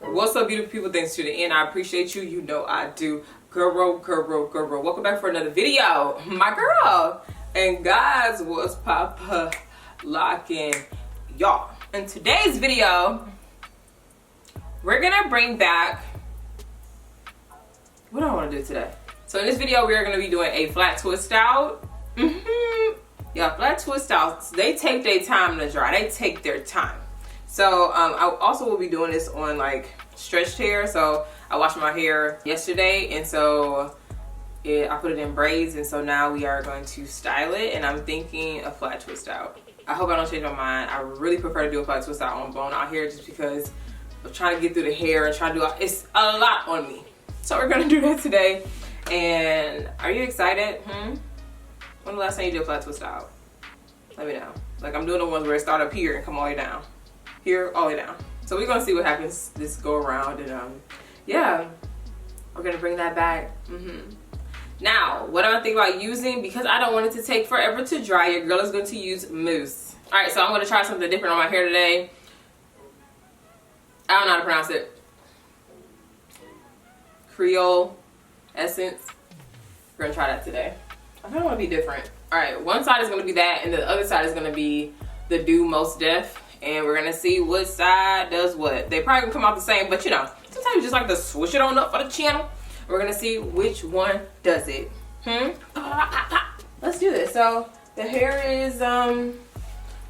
What's up, beautiful people? Thanks to the end. I appreciate you. You know I do. Girl. Welcome back for another video. My girl. And guys, what's Papa locking? Y'all, in today's video, we're gonna bring back, what do I want to do today? So in this video, we are going to be doing a flat twist out. Yeah, flat twist outs, they take their time to dry. They take their time. So I also will be doing this on like stretched hair. So I washed my hair yesterday, and so I put it in braids, and so now we are going to style it, and I'm thinking a flat twist out. I hope I don't change my mind. I really prefer to do a flat twist out on blown out hair, just because I'm trying to get through the hair and trying to do it's a lot on me. So we're gonna do that today. And are you excited? When the last time you did a flat twist out? Let me know. Like, I'm doing the ones where it start up here and come all the way down. Here, all the way down. So we're gonna see what happens this go around, and yeah, we're gonna bring that back. Now, what I'm thinking about using, because I don't want it to take forever to dry, your girl is going to use mousse. All right, so I'm gonna try something different on my hair today. I don't know how to pronounce it. Creole essence. We're gonna try that today. I kind of want to be different. All right, one side is gonna be that, and the other side is gonna be the Do Most Def, and we're gonna see what side does what. They probably gonna come out the same, but you know, sometimes you just like to switch it on up for the channel. We're gonna see which one does it. Let's do this. So the hair is I'm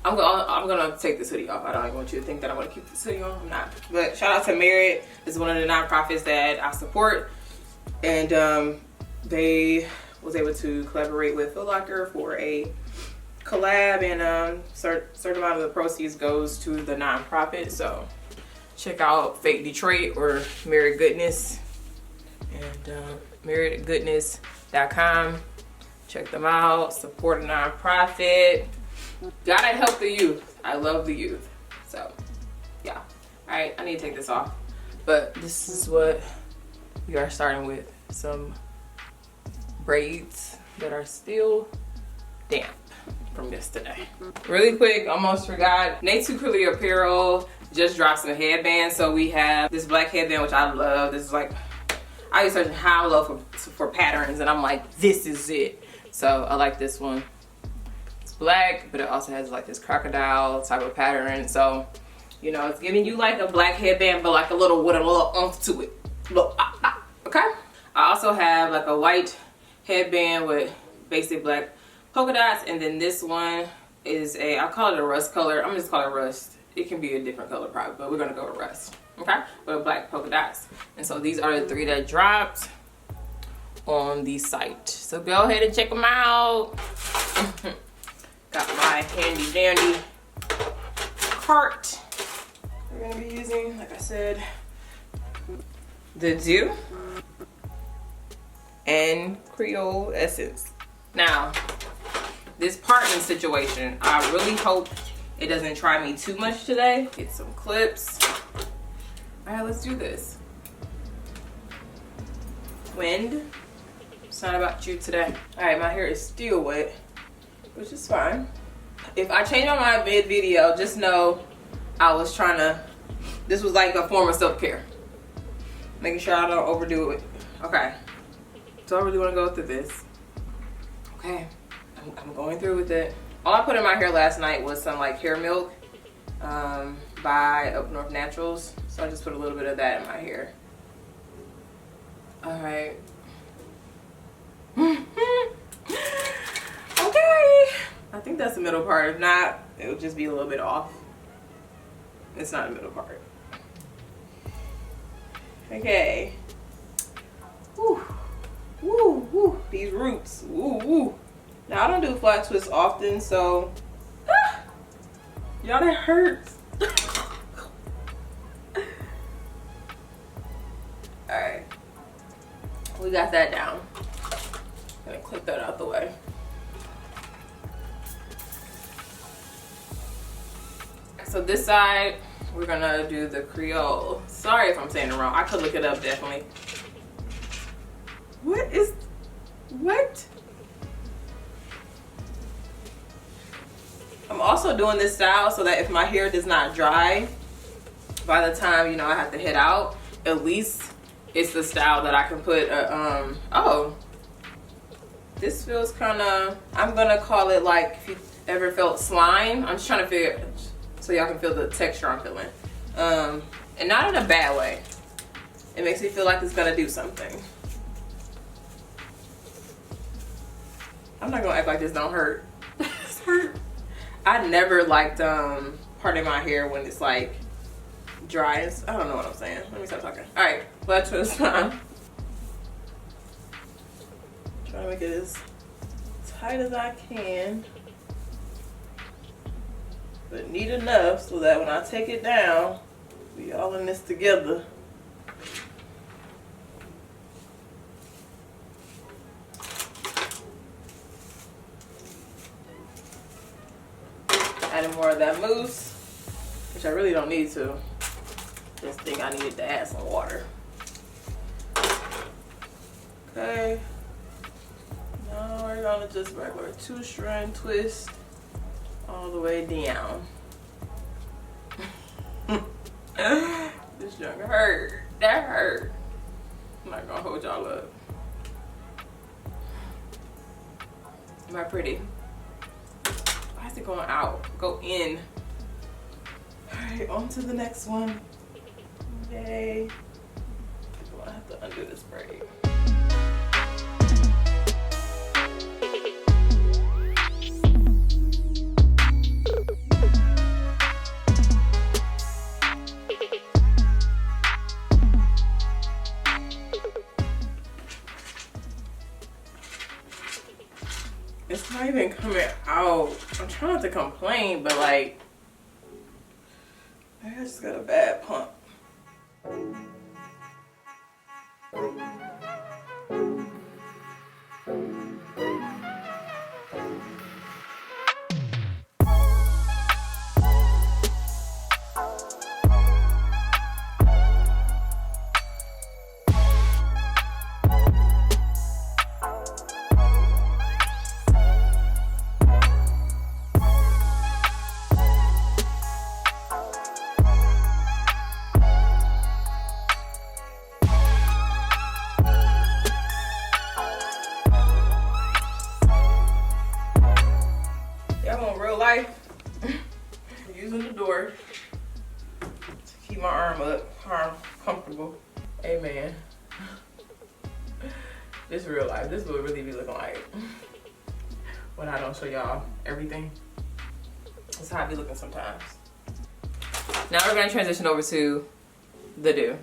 gonna take this hoodie off. I don't even want you to think that I'm gonna keep this hoodie on. I'm not. But shout out to Nae2Curly. This is one of the nonprofits that I support, and they was able to collaborate with Foot Locker for a collab, and certain amount of the proceeds goes to the nonprofit. So check out Fake Detroit or Married Goodness, and marriedgoodness.com. Check them out. Support a nonprofit. Gotta help the youth. I love the youth. So yeah. All right, I need to take this off, but this is what we are starting with. Some braids that are still damp from yesterday. Really quick, almost forgot. Nae2Curly Apparel just dropped some headbands. So we have this black headband, which I love. This is like, I was searching how low for patterns, and I'm like, this is it. So I like this one. It's black, but it also has like this crocodile type of pattern. So, you know, it's giving you like a black headband, but like a little with a little oomph to it. Look, okay. I also have like a white headband with basic black polka dots, and then this one is I call it a rust color. I'm just calling it rust. It can be a different color probably, but we're gonna go with rust. Okay, with black polka dots. And so these are the 3 that dropped on the site. So go ahead and check them out. Got my handy dandy cart. We're gonna be using, like I said, the Do and Creole essence. Now, this parting situation, I really hope it doesn't try me too much today. Get some clips. All right, let's do this. Wind, it's not about you today. All right, my hair is still wet, which is fine. If I change my mind mid-video, just know I was trying to, this was like a form of self-care. Making sure I don't overdo it. Okay, so I really want to go through this. Okay, I'm going through with it. All I put in my hair last night was some like hair milk by Up North Naturals. So I just put a little bit of that in my hair. All right. Okay. I think that's the middle part. If not, it would just be a little bit off. It's not the middle part. Okay. Woo. Woo, woo. These roots. Woo, woo. Now, I don't do flat twists often, so y'all, that hurts. Alright, we got that down. Gonna clip that out the way. So this side, we're gonna do the Creole. Sorry if I'm saying it wrong. I could look it up, definitely. What? I'm also doing this style so that if my hair does not dry by the time, you know, I have to head out, at least it's the style that I can put oh, this feels kind of, I'm gonna call it like, if you ever felt slime. I'm just trying to figure, so y'all can feel the texture I'm feeling, and not in a bad way. It makes me feel like it's gonna do something. I'm not gonna act like this don't hurt. It's hurt. I never liked parting my hair when it's like dry. I don't know what I'm saying. Let me stop talking. All right, black twist time. Trying to make it as tight as I can, but neat enough so that when I take it down, we all in this together. Adding more of that mousse, which I really don't need to. Just think I needed to add some water. Okay. Now we're gonna just regular 2-strand twist all the way down. This junk hurt. That hurt. I'm not gonna hold y'all up. Am I pretty? Why is it going out? Go in. Alright, on to the next one. Yay. I'm gonna have to undo this braid. It's not even coming out. I'm trying not to complain, but like, I just got a bad pump. Life using the door to keep my arm comfortable. Amen. This real life. This will really be looking like when I don't show y'all everything. That's how I be looking sometimes. Now we're gonna transition over to the do.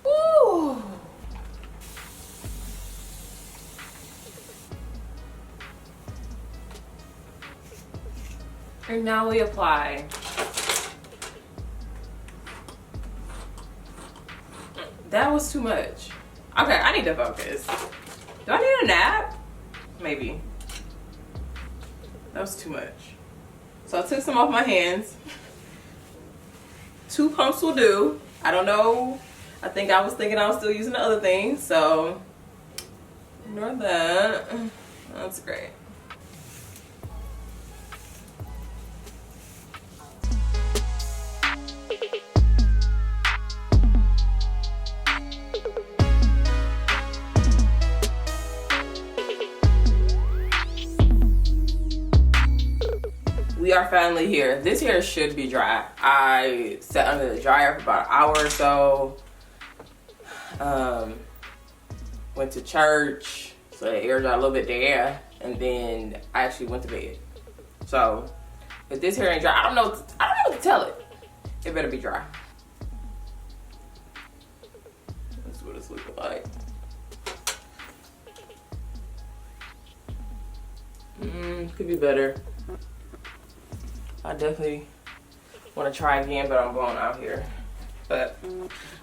Ooh. And now we apply that was too much. Okay, I need to focus. Do I need a nap? Maybe. That was too much. So I took some off my hands. 2 pumps will do. I don't know. I think I was thinking I was still using the other thing, so ignore that. That's great. We are finally here. This hair should be dry. I sat under the dryer for about an hour or so. Went to church, so the air dried a little bit there, and then I actually went to bed. So if this hair ain't dry, I don't know what to tell it. It better be dry. That's what it's looking like. Could be better. I definitely want to try again, but I'm blown out here. But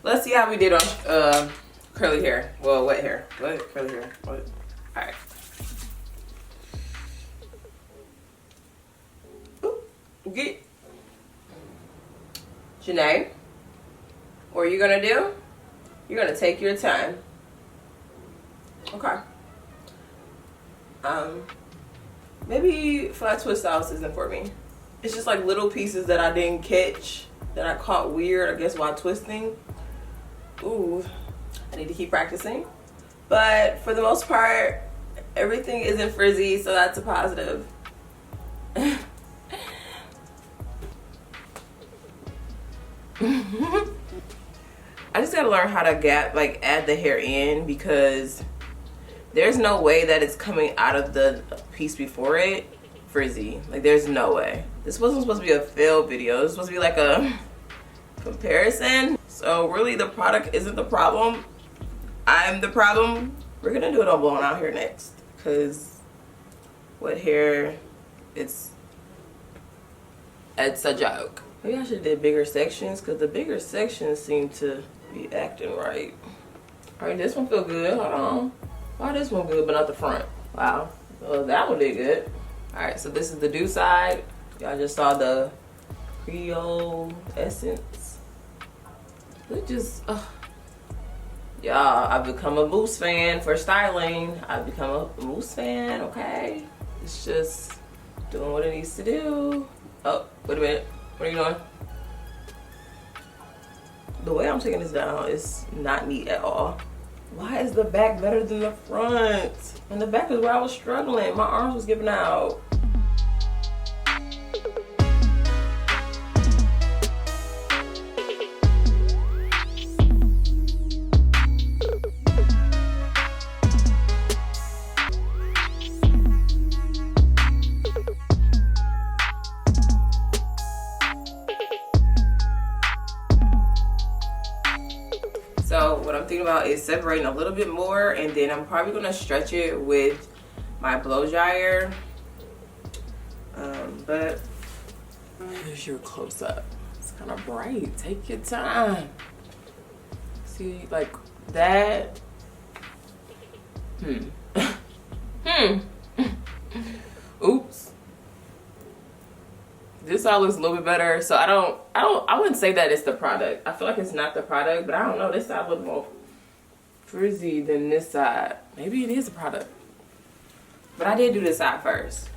let's see how we did on curly hair. Well, wet hair. What? Curly hair. What? Alright. Get Janae, what are you gonna do? You're gonna take your time. Okay. maybe flat twist styles isn't for me. It's just like little pieces that I didn't catch, that I caught weird, I guess, while twisting. Ooh, I need to keep practicing. But for the most part, everything isn't frizzy, so that's a positive. I just gotta learn how to add the hair in, because there's no way that it's coming out of the piece before it frizzy. Like, there's no way. This wasn't supposed to be a fail video. This was supposed to be like a comparison. So really the product isn't the problem. I'm the problem. We're gonna do it all blown out hair next, because wet hair, it's a joke. Maybe I should have did bigger sections, because the bigger sections seem to be acting right. All right, this one feel good. Hold on. Why this one good but not the front? Wow. Well, that one did good. All right, so this is the do side. Y'all just saw the Creole essence. It just, y'all, I've become a Mousse fan for styling. I've become a Mousse fan, okay? It's just doing what it needs to do. Oh, wait a minute. What are you doing? The way I'm taking this down is not neat at all. Why is the back better than the front? And the back is where I was struggling. My arms was giving out. So what I'm thinking about is separating a little bit more, and then I'm probably gonna stretch it with my blow dryer. But here's your close up. It's kind of bright. Take your time. See, like that. Oops. This side looks a little bit better. So I wouldn't say that it's the product. I feel like it's not the product, but I don't know. This side looks more frizzy than this side. Maybe it is the product. But I did do this side first.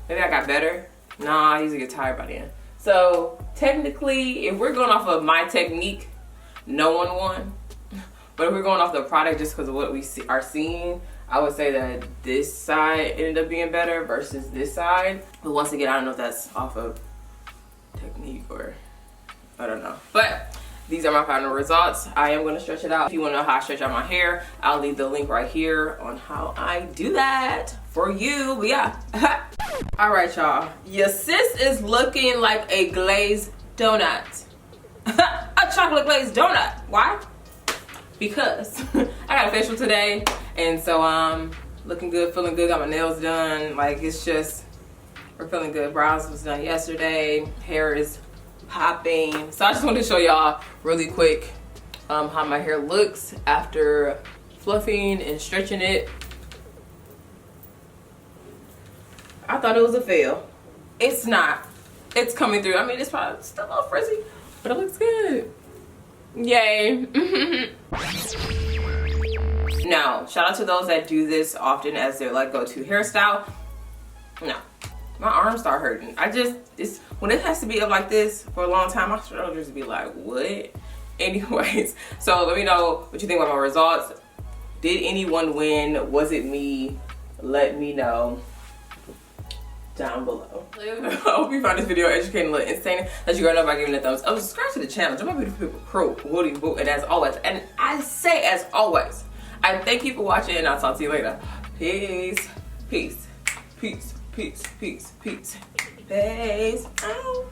Maybe I got better. Nah, I usually get tired by then. So technically, if we're going off of my technique, no one won. But if we're going off the product just because of what we are seeing, I would say that this side ended up being better versus this side. But once again, I don't know if that's off of technique or I don't know. But these are my final results. I am going to stretch it out. If you want to know how I stretch out my hair, I'll leave the link right here on how I do that for you. But yeah. All right, y'all. Your sis is looking like a glazed donut. A chocolate glazed donut. Why? Because I got a facial today, and so I'm looking good, feeling good, got my nails done. Like, it's just, we're feeling good. Brows was done yesterday, hair is popping. So I just wanted to show y'all really quick how my hair looks after fluffing and stretching it. I thought it was a fail. It's not. It's coming through. I mean, it's probably still a little frizzy, but it looks good. Yay. Now, shout out to those that do this often as their like go-to hairstyle. No, my arms start hurting. It's when it has to be up like this for a long time, my shoulders be like, what? Anyways, so let me know what you think about my results. Did anyone win? Was it me? Let me know down below. I hope you found this video educating, a little entertaining. Let you girl know by giving it a thumbs up. Subscribe to the channel. Join my beautiful people crew, Woody Boo. And as always, and I say as always, I thank you for watching, and I'll talk to you later. Peace. Peace. Peace. Peace. Peace. Peace. Peace. Out.